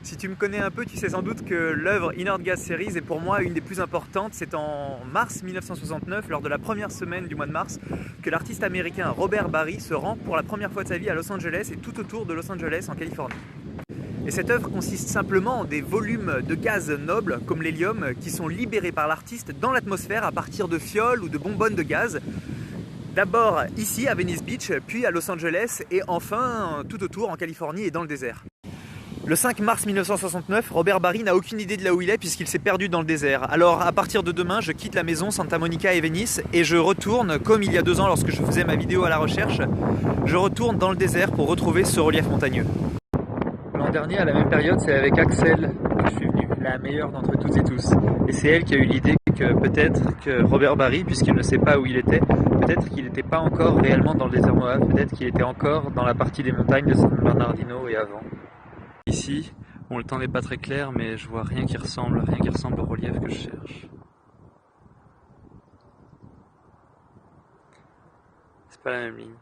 Si tu me connais un peu, tu sais sans doute que l'œuvre Inert Gas Series est pour moi une des plus importantes. C'est en mars 1969, lors de la première semaine du mois de mars, que l'artiste américain Robert Barry se rend pour la première fois de sa vie à Los Angeles et tout autour de Los Angeles en Californie. Et cette œuvre consiste simplement en des volumes de gaz nobles, comme l'hélium, qui sont libérés par l'artiste dans l'atmosphère à partir de fioles ou de bonbonnes de gaz. D'abord ici à Venice Beach, puis à Los Angeles et enfin tout autour en Californie et dans le désert. Le 5 mars 1969, Robert Barry n'a aucune idée de là où il est puisqu'il s'est perdu dans le désert. Alors à partir de demain, je quitte la maison Santa Monica et Venice et je retourne, comme il y a 2 ans lorsque je faisais ma vidéo à la recherche, je retourne dans le désert pour retrouver ce relief montagneux. L'an dernier, à la même période, c'est avec Axel que je suis venu, la meilleure d'entre toutes et tous. Et c'est elle qui a eu l'idée que peut-être que Robert Barry, puisqu'il ne sait pas où il était, peut-être qu'il n'était pas encore réellement dans le désert Moab, peut-être qu'il était encore dans la partie des montagnes de San Bernardino et avant. Ici, bon, le temps n'est pas très clair, mais je vois rien qui ressemble au relief que je cherche. C'est pas la même ligne.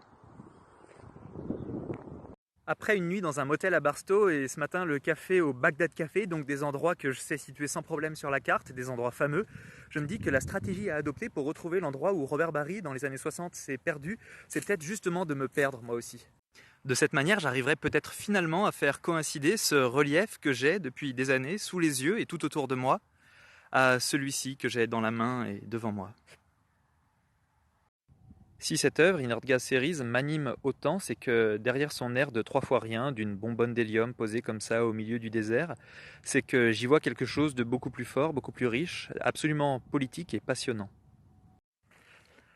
Après une nuit dans un motel à Barstow et ce matin le café au Bagdad Café, donc des endroits que je sais situer sans problème sur la carte, des endroits fameux, je me dis que la stratégie à adopter pour retrouver l'endroit où Robert Barry dans les années 60 s'est perdu, c'est peut-être justement de me perdre moi aussi. De cette manière, j'arriverai peut-être finalement à faire coïncider ce relief que j'ai depuis des années sous les yeux et tout autour de moi à celui-ci que j'ai dans la main et devant moi. Si cette œuvre, Inert Gas Series, m'anime autant, c'est que derrière son air de 3 fois rien, d'une bonbonne d'hélium posée comme ça au milieu du désert, c'est que j'y vois quelque chose de beaucoup plus fort, beaucoup plus riche, absolument politique et passionnant.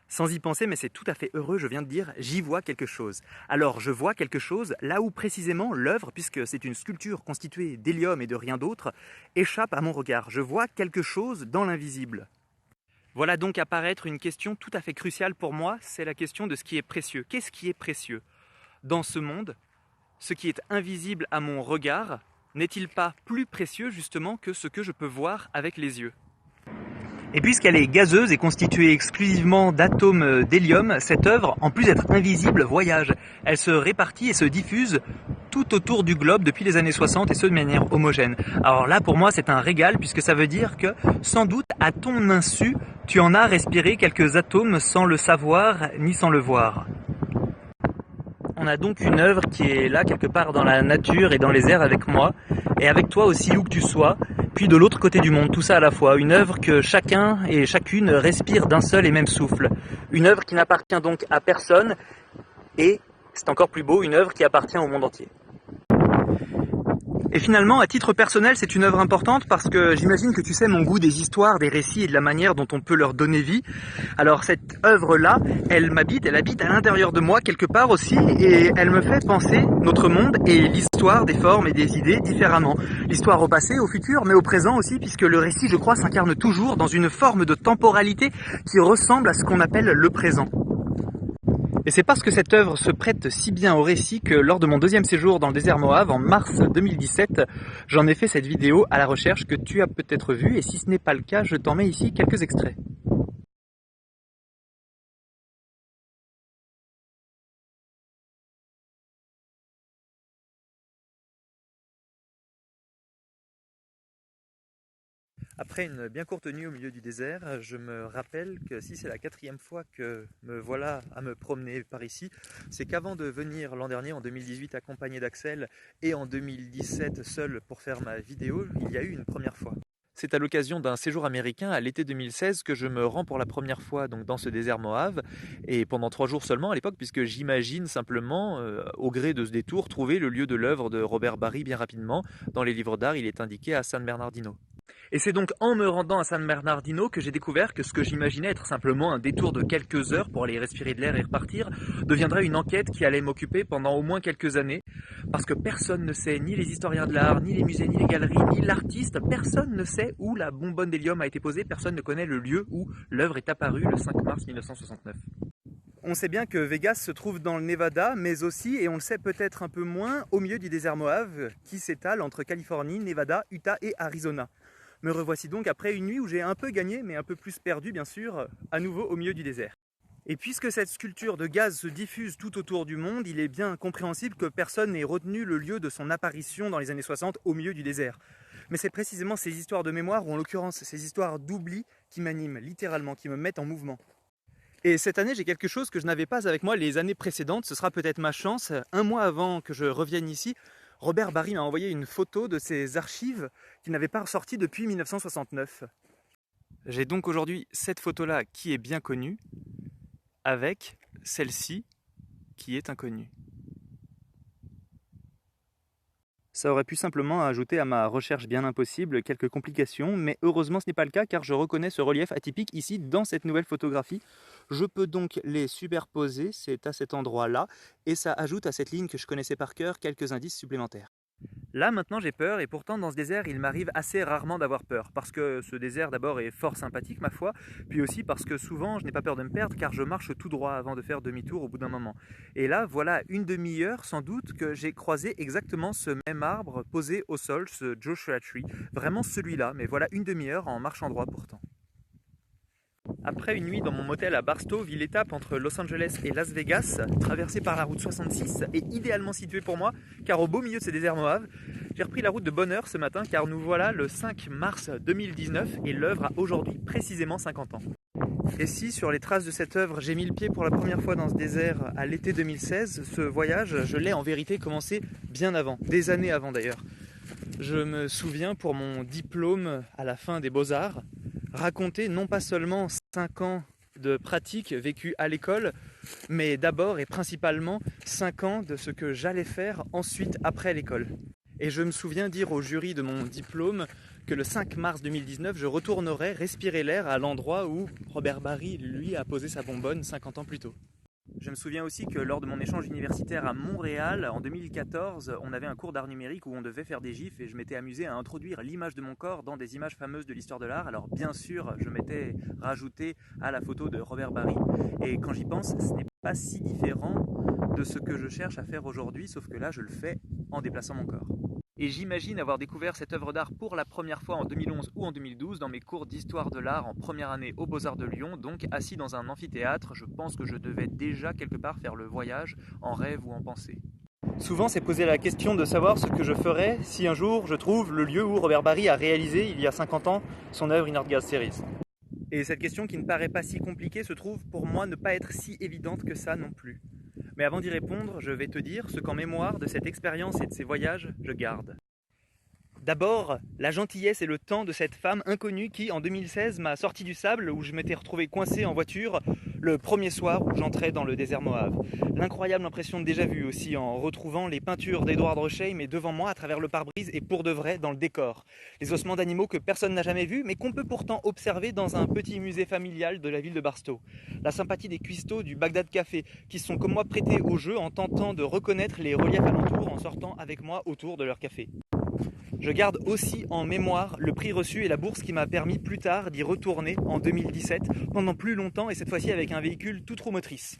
Sans y penser, mais c'est tout à fait heureux, je viens de dire, j'y vois quelque chose. Alors je vois quelque chose là où précisément l'œuvre, puisque c'est une sculpture constituée d'hélium et de rien d'autre, échappe à mon regard. Je vois quelque chose dans l'invisible. Voilà donc apparaître une question tout à fait cruciale pour moi, c'est la question de ce qui est précieux. Qu'est-ce qui est précieux dans ce monde? Ce qui est invisible à mon regard, n'est-il pas plus précieux justement que ce que je peux voir avec les yeux? Et puisqu'elle est gazeuse et constituée exclusivement d'atomes d'hélium, cette œuvre, en plus d'être invisible, voyage. Elle se répartit et se diffuse tout autour du globe depuis les années 60 et ce de manière homogène. Alors là, pour moi, c'est un régal puisque ça veut dire que, sans doute, à ton insu, tu en as respiré quelques atomes sans le savoir ni sans le voir. On a donc une œuvre qui est là quelque part dans la nature et dans les airs avec moi, et avec toi aussi où que tu sois, puis de l'autre côté du monde, tout ça à la fois. Une œuvre que chacun et chacune respire d'un seul et même souffle. Une œuvre qui n'appartient donc à personne, et, c'est encore plus beau, une œuvre qui appartient au monde entier. Et finalement, à titre personnel, c'est une œuvre importante parce que j'imagine que tu sais mon goût des histoires, des récits et de la manière dont on peut leur donner vie. Alors cette œuvre-là, elle m'habite, elle habite à l'intérieur de moi quelque part aussi et elle me fait penser notre monde et l'histoire des formes et des idées différemment. L'histoire au passé, au futur, mais au présent aussi puisque le récit, je crois, s'incarne toujours dans une forme de temporalité qui ressemble à ce qu'on appelle le présent. Et c'est parce que cette œuvre se prête si bien au récit que lors de mon 2e séjour dans le désert Moab en mars 2017, j'en ai fait cette vidéo à la recherche que tu as peut-être vue et si ce n'est pas le cas, je t'en mets ici quelques extraits. Après une bien courte nuit au milieu du désert, je me rappelle que si c'est la 4e fois que me voilà à me promener par ici, c'est qu'avant de venir l'an dernier, en 2018, accompagné d'Axel, et en 2017 seul pour faire ma vidéo, il y a eu une première fois. C'est à l'occasion d'un séjour américain à l'été 2016 que je me rends pour la première fois donc dans ce désert Moab, et pendant 3 jours seulement à l'époque, puisque j'imagine simplement, au gré de ce détour, trouver le lieu de l'œuvre de Robert Barry bien rapidement. Dans les livres d'art, il est indiqué à San Bernardino. Et c'est donc en me rendant à San Bernardino que j'ai découvert que ce que j'imaginais être simplement un détour de quelques heures pour aller respirer de l'air et repartir deviendrait une enquête qui allait m'occuper pendant au moins quelques années parce que personne ne sait, ni les historiens de l'art, ni les musées, ni les galeries, ni l'artiste, personne ne sait où la bonbonne d'hélium a été posée, personne ne connaît le lieu où l'œuvre est apparue le 5 mars 1969. On sait bien que Vegas se trouve dans le Nevada, mais aussi, et on le sait peut-être un peu moins, au milieu du désert Moab qui s'étale entre Californie, Nevada, Utah et Arizona. Me revoici donc après une nuit où j'ai un peu gagné, mais un peu plus perdu bien sûr, à nouveau au milieu du désert. Et puisque cette sculpture de gaz se diffuse tout autour du monde, il est bien compréhensible que personne n'ait retenu le lieu de son apparition dans les années 60 au milieu du désert. Mais c'est précisément ces histoires de mémoire, ou en l'occurrence ces histoires d'oubli, qui m'animent littéralement, qui me mettent en mouvement. Et cette année, j'ai quelque chose que je n'avais pas avec moi les années précédentes, ce sera peut-être ma chance. Un mois avant que je revienne ici, Robert Barry m'a envoyé une photo de ses archives qu'il n'avait pas ressorties depuis 1969. J'ai donc aujourd'hui cette photo-là qui est bien connue, avec celle-ci qui est inconnue. Ça aurait pu simplement ajouter à ma recherche bien impossible quelques complications, mais heureusement ce n'est pas le cas car je reconnais ce relief atypique ici dans cette nouvelle photographie. Je peux donc les superposer, c'est à cet endroit-là, et ça ajoute à cette ligne que je connaissais par cœur quelques indices supplémentaires. Là maintenant j'ai peur, et pourtant dans ce désert il m'arrive assez rarement d'avoir peur, parce que ce désert d'abord est fort sympathique ma foi, puis aussi parce que souvent je n'ai pas peur de me perdre car je marche tout droit avant de faire demi-tour au bout d'un moment. Et là voilà une demi-heure sans doute que j'ai croisé exactement ce même arbre posé au sol, ce Joshua Tree, vraiment celui-là, mais voilà une demi-heure en marchant droit pourtant. Après une nuit dans mon motel à Barstow, ville étape entre Los Angeles et Las Vegas, traversée par la route 66 et idéalement située pour moi, car au beau milieu de ces déserts Moaves, j'ai repris la route de bonne heure ce matin car nous voilà le 5 mars 2019 et l'œuvre a aujourd'hui précisément 50 ans. Et si sur les traces de cette œuvre j'ai mis le pied pour la première fois dans ce désert à l'été 2016, ce voyage je l'ai en vérité commencé bien avant, des années avant d'ailleurs. Je me souviens pour mon diplôme à la fin des Beaux-Arts, raconter non pas seulement 5 ans de pratique vécue à l'école, mais d'abord et principalement 5 ans de ce que j'allais faire ensuite après l'école. Et je me souviens dire au jury de mon diplôme que le 5 mars 2019, je retournerai respirer l'air à l'endroit où Robert Barry, lui, a posé sa bonbonne 50 ans plus tôt. Je me souviens aussi que lors de mon échange universitaire à Montréal, en 2014, on avait un cours d'art numérique où on devait faire des gifs et je m'étais amusé à introduire l'image de mon corps dans des images fameuses de l'histoire de l'art. Alors bien sûr, je m'étais rajouté à la photo de Robert Barry et quand j'y pense, ce n'est pas si différent de ce que je cherche à faire aujourd'hui, sauf que là, je le fais en déplaçant mon corps. Et j'imagine avoir découvert cette œuvre d'art pour la première fois en 2011 ou en 2012 dans mes cours d'histoire de l'art en première année aux Beaux-Arts de Lyon, donc assis dans un amphithéâtre, je pense que je devais déjà quelque part faire le voyage en rêve ou en pensée. Souvent s'est posé la question de savoir ce que je ferais si un jour je trouve le lieu où Robert Barry a réalisé, il y a 50 ans, son œuvre In Art Gas Series. Et cette question qui ne paraît pas si compliquée se trouve pour moi ne pas être si évidente que ça non plus. Mais avant d'y répondre, je vais te dire ce qu'en mémoire de cette expérience et de ces voyages, je garde. D'abord, la gentillesse et le temps de cette femme inconnue qui, en 2016, m'a sorti du sable où je m'étais retrouvé coincé en voiture le premier soir où j'entrais dans le désert Moave. L'incroyable impression de déjà-vu aussi en retrouvant les peintures d'Edward Ruscha mais devant moi à travers le pare-brise et pour de vrai dans le décor. Les ossements d'animaux que personne n'a jamais vus mais qu'on peut pourtant observer dans un petit musée familial de la ville de Barstow. La sympathie des cuistots du Bagdad Café qui sont comme moi prêtés au jeu en tentant de reconnaître les reliefs alentours en sortant avec moi autour de leur café. Je garde aussi en mémoire le prix reçu et la bourse qui m'a permis plus tard d'y retourner en 2017, pendant plus longtemps et cette fois-ci avec un véhicule tout trop motrice.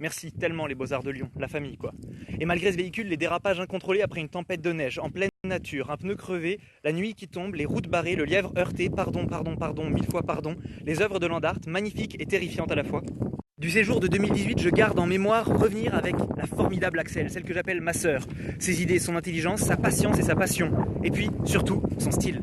Merci tellement les Beaux-Arts de Lyon, la famille quoi. Et malgré ce véhicule, les dérapages incontrôlés après une tempête de neige, en pleine nature, un pneu crevé, la nuit qui tombe, les routes barrées, le lièvre heurté, pardon, 1000 fois pardon, les œuvres de Land Art, magnifiques et terrifiantes à la fois. Du séjour de 2018, je garde en mémoire revenir avec la formidable Axel, celle que j'appelle ma sœur. Ses idées, son intelligence, sa patience et sa passion. Et puis, surtout, son style.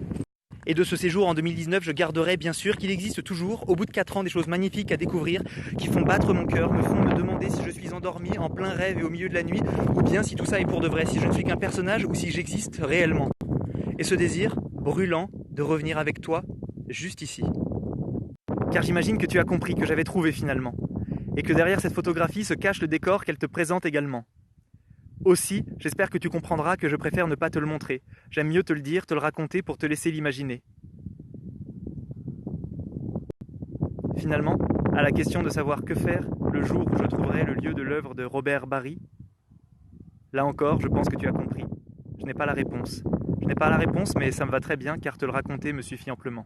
Et de ce séjour en 2019, je garderai bien sûr qu'il existe toujours, au bout de 4 ans, des choses magnifiques à découvrir qui font battre mon cœur, me font me demander si je suis endormi en plein rêve et au milieu de la nuit, ou bien si tout ça est pour de vrai, si je ne suis qu'un personnage ou si j'existe réellement. Et ce désir, brûlant, de revenir avec toi, juste ici. Car j'imagine que tu as compris que j'avais trouvé finalement. Et que derrière cette photographie se cache le décor qu'elle te présente également. Aussi, j'espère que tu comprendras que je préfère ne pas te le montrer. J'aime mieux te le dire, te le raconter pour te laisser l'imaginer. Finalement, à la question de savoir que faire le jour où je trouverai le lieu de l'œuvre de Robert Barry, là encore, je pense que tu as compris. Je n'ai pas la réponse. Je n'ai pas la réponse, mais ça me va très bien car te le raconter me suffit amplement.